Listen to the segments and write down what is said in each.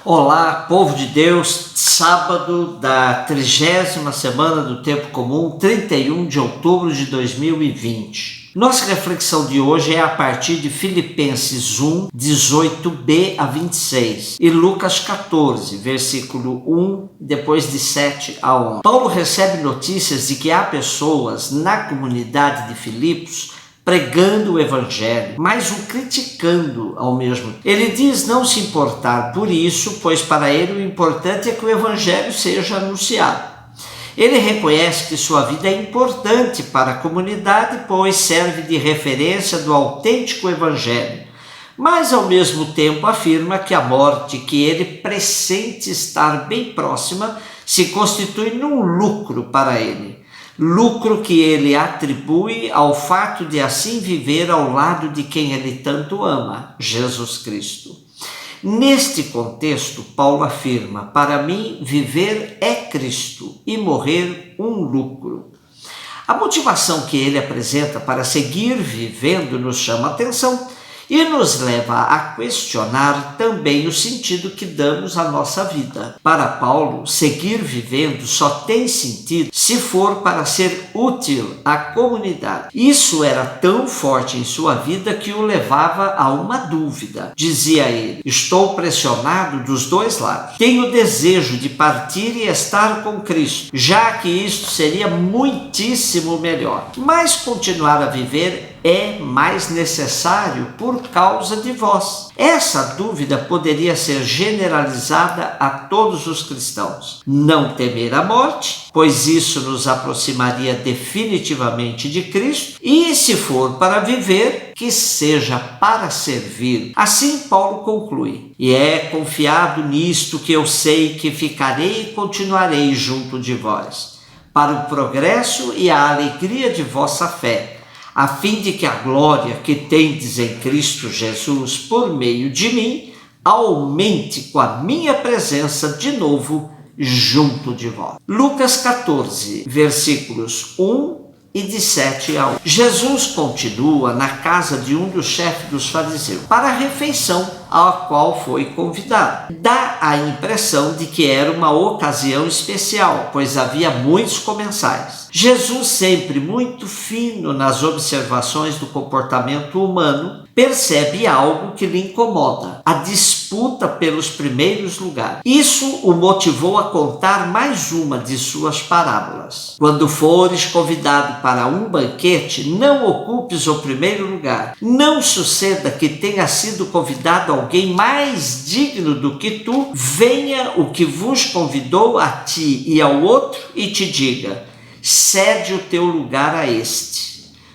Olá, povo de Deus, sábado da 30ª semana do Tempo Comum, 31 de outubro de 2020. Nossa reflexão de hoje é a partir de Filipenses 1, 18b a 26 e Lucas 14, versículo 1, depois de 7 a 11. Paulo recebe notícias de que há pessoas na comunidade de Filipos pregando o evangelho, mas o criticando ao mesmo tempo. Ele diz não se importar por isso, pois para ele o importante é que o evangelho seja anunciado. Ele reconhece que sua vida é importante para a comunidade, pois serve de referência do autêntico evangelho, mas ao mesmo tempo afirma que a morte que ele pressente estar bem próxima se constitui num lucro para ele. Lucro que ele atribui ao fato de assim viver ao lado de quem ele tanto ama, Jesus Cristo. Neste contexto, Paulo afirma: para mim, viver é Cristo e morrer um lucro. A motivação que ele apresenta para seguir vivendo nos chama atenção e nos leva a questionar também o sentido que damos à nossa vida. Para Paulo, seguir vivendo só tem sentido se for para ser útil à comunidade. Isso era tão forte em sua vida que o levava a uma dúvida. Dizia ele: estou pressionado dos dois lados. Tenho desejo de partir e estar com Cristo, já que isto seria muitíssimo melhor. Mas continuar a viver é mais necessário por causa de vós. Essa dúvida poderia ser generalizada a todos os cristãos. Não temer a morte, pois isso nos aproximaria definitivamente de Cristo, e se for para viver, que seja para servir. Assim Paulo conclui: e é confiado nisto que eu sei que ficarei e continuarei junto de vós, para o progresso e a alegria de vossa fé, a fim de que a glória que tendes em Cristo Jesus por meio de mim aumente com a minha presença de novo junto de vós. Lucas 14, versículos 1 e de 7 a 11. Jesus continua na casa de um dos chefes dos fariseus para a refeição a qual foi convidado. Dá a impressão de que era uma ocasião especial, pois havia muitos comensais. Jesus, sempre muito fino nas observações do comportamento humano, percebe algo que lhe incomoda: a disputa pelos primeiros lugares. Isso o motivou a contar mais uma de suas parábolas. Quando fores convidado para um banquete, não ocupes o primeiro lugar. Não suceda que tenha sido convidado alguém mais digno do que tu, venha o que vos convidou a ti e ao outro e te diga: cede o teu lugar a este.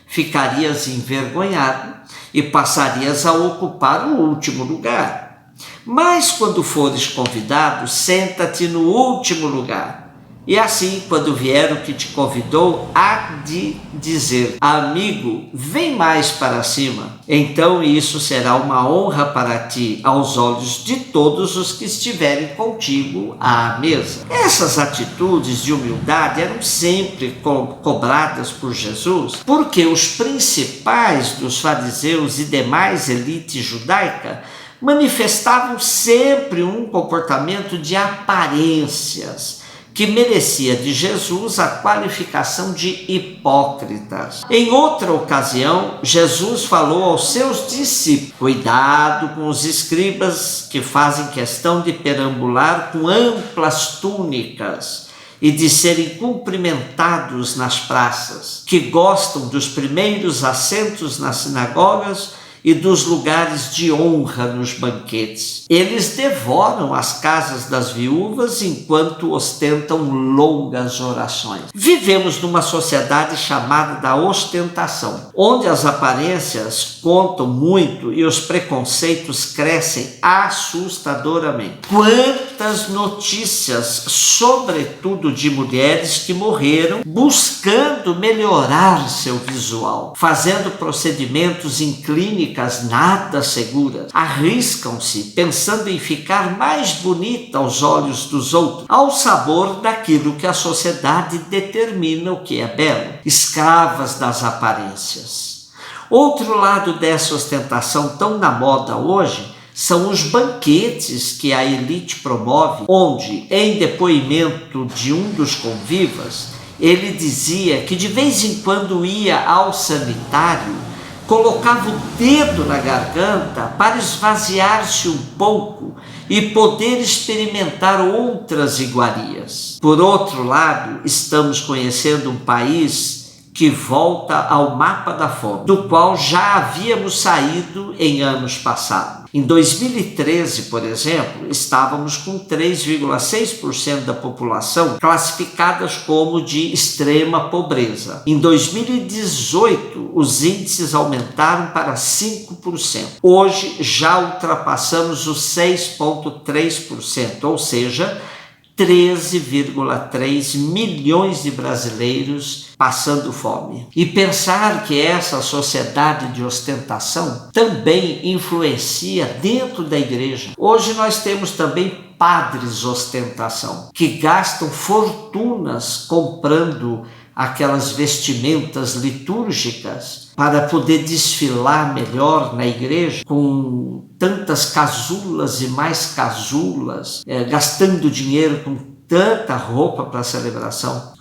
Ficarias envergonhado e passarias a ocupar o último lugar. Mas quando fores convidado, senta-te no último lugar. E assim, quando vier o que te convidou, há de dizer: amigo, vem mais para cima. Então isso será uma honra para ti aos olhos de todos os que estiverem contigo à mesa. Essas atitudes de humildade eram sempre cobradas por Jesus, porque os principais dos fariseus e demais elite judaica manifestavam sempre um comportamento de aparências que merecia de Jesus a qualificação de hipócritas. Em outra ocasião, Jesus falou aos seus discípulos: cuidado com os escribas que fazem questão de perambular com amplas túnicas e de serem cumprimentados nas praças, que gostam dos primeiros assentos nas sinagogas e dos lugares de honra nos banquetes. Eles devoram as casas das viúvas enquanto ostentam longas orações. Vivemos numa sociedade chamada da ostentação, onde as aparências contam muito e os preconceitos crescem assustadoramente. Quantas notícias, sobretudo de mulheres que morreram buscando melhorar seu visual, fazendo procedimentos em clínicas nada seguras, arriscam-se pensando em ficar mais bonita aos olhos dos outros, ao sabor daquilo que a sociedade determina o que é belo, escravas das aparências. Outro lado dessa ostentação tão na moda hoje são os banquetes que a elite promove, onde, em depoimento de um dos convivas, ele dizia que de vez em quando ia ao sanitário, colocava o dedo na garganta para esvaziar-se um pouco e poder experimentar outras iguarias. Por outro lado, estamos conhecendo um país que volta ao mapa da fome, do qual já havíamos saído em anos passados. Em 2013, por exemplo, estávamos com 3,6% da população classificadas como de extrema pobreza. Em 2018, os índices aumentaram para 5%. Hoje já ultrapassamos os 6,3%, ou seja, 13,3 milhões de brasileiros passando fome. E pensar que essa sociedade de ostentação também influencia dentro da igreja. Hoje nós temos também padres ostentação, que gastam fortunas comprando aquelas vestimentas litúrgicas para poder desfilar melhor na igreja, com tantas casulas e mais casulas, gastando dinheiro com tanta roupa para a celebração.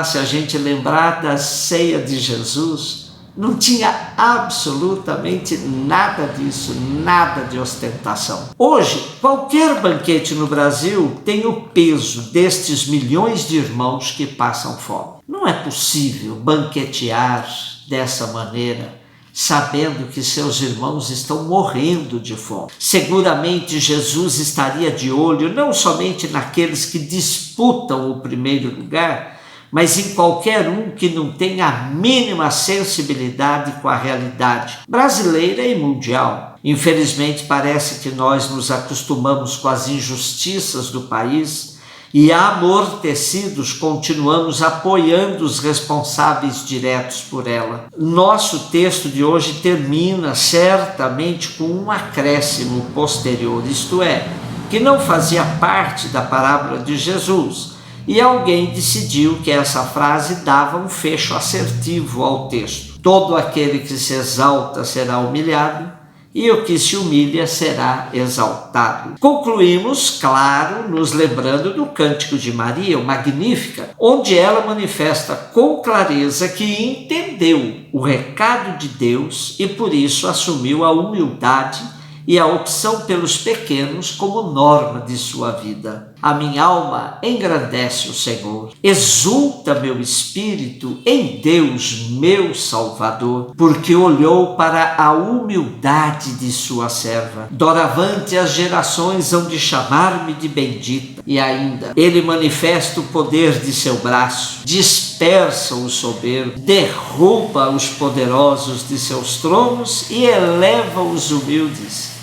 Se a gente lembrar da ceia de Jesus, não tinha absolutamente nada disso, nada de ostentação. Hoje, qualquer banquete no Brasil tem o peso destes milhões de irmãos que passam fome. Não é possível banquetear dessa maneira, sabendo que seus irmãos estão morrendo de fome. Seguramente Jesus estaria de olho não somente naqueles que disputam o primeiro lugar, mas em qualquer um que não tenha a mínima sensibilidade com a realidade brasileira e mundial. Infelizmente, parece que nós nos acostumamos com as injustiças do país e, amortecidos, continuamos apoiando os responsáveis diretos por ela. Nosso texto de hoje termina certamente com um acréscimo posterior, isto é, que não fazia parte da parábola de Jesus, e alguém decidiu que essa frase dava um fecho assertivo ao texto. Todo aquele que se exalta será humilhado, e o que se humilha será exaltado. Concluímos, claro, nos lembrando do Cântico de Maria, o Magnífica, onde ela manifesta com clareza que entendeu o recado de Deus e por isso assumiu a humildade e a opção pelos pequenos como norma de sua vida. A minha alma engrandece o Senhor, exulta meu espírito em Deus, meu Salvador, porque olhou para a humildade de sua serva. Doravante as gerações hão de chamar-me de bendita. E ainda, ele manifesta o poder de seu braço, dispersa os soberbos, derruba os poderosos de seus tronos e eleva os humildes.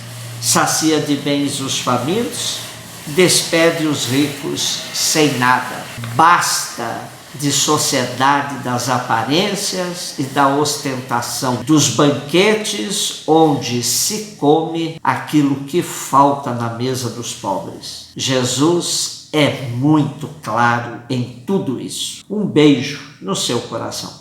Sacia de bens os famintos, despede os ricos sem nada. Basta de sociedade das aparências e da ostentação, dos banquetes onde se come aquilo que falta na mesa dos pobres. Jesus é muito claro em tudo isso. Um beijo no seu coração.